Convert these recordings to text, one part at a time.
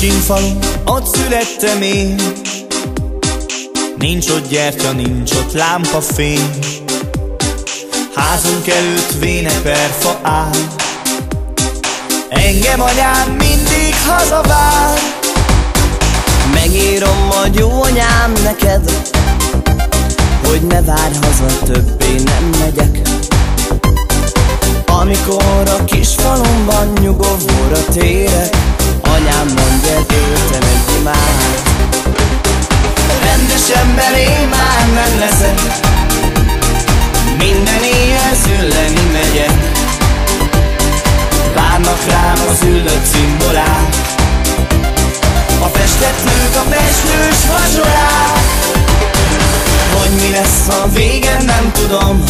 Kicsinfalu, ott születtem én. Nincs ott gyertya, nincs ott lámpafény. Házunk előtt véneperfa áll. Engem anyám mindig hazavár. Megírom majd jó anyám neked, hogy ne várj haza, többé nem megyek. Amikor a kis falumban nyugovóra térek, anyám mondja, éltem egy imát. Rendes ember én már nem leszek, minden éjjel zülleni megyek. Várnak rám az üllött cimborák, a festett nők, a festős vazsorák. Hogy mi lesz a vége, nem tudom,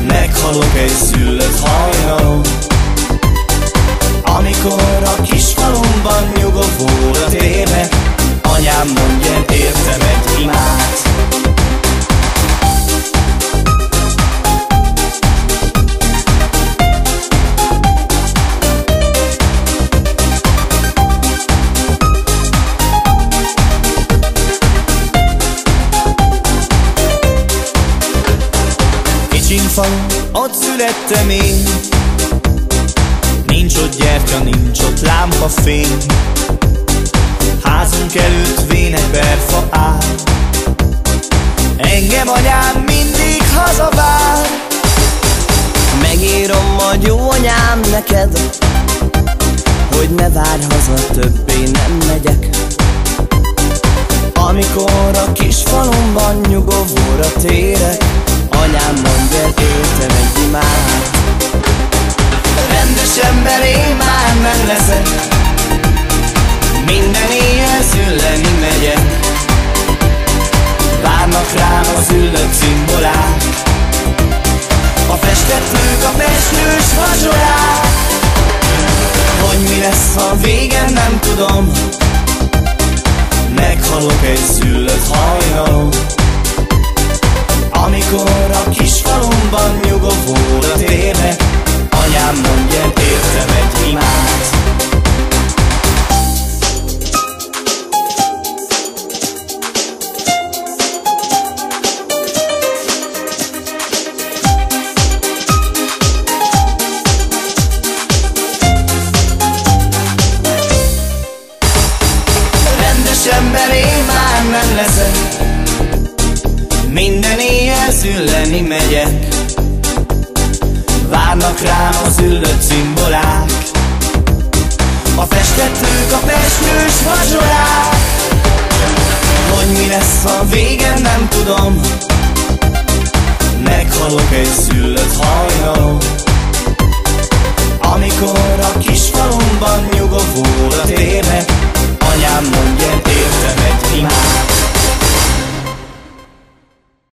meghalok egy szüllött hajnalon. Amikor a kis falumban nyugovóra térek, anyám mondja, értem egy imát. Kicsinfalu, ott születtem én. Nincs ott gyertya, nincs ott lámpafény. Házunk előtt véneperfa áll. Engem anyám mindig hazavár. Megírom majd jó anyám neked, hogy ne várj haza, többé nem megyek. Amikor a kis falumban nyugovóra térek, anyám mondja, éltem egy imát. Rendes ember én már nem leszek, minden éjjel zülleni megyek. Várnak rám az üllött cimborák, a festett nők, a festős vazsorák. Hogy mi lesz a vége, nem tudom, meghalok egy szüllött hajnalon. Amikor a kis falumban nyugovóra térek, anyám mondja, értem egy imát. Rendes ember én már nem leszek, minden éjjel zülleni megyek. Várnak rám az üllött cimborák, a festett nők, a festős vazsorák. Hogy mi lesz a vége, nem tudom, meghalok egy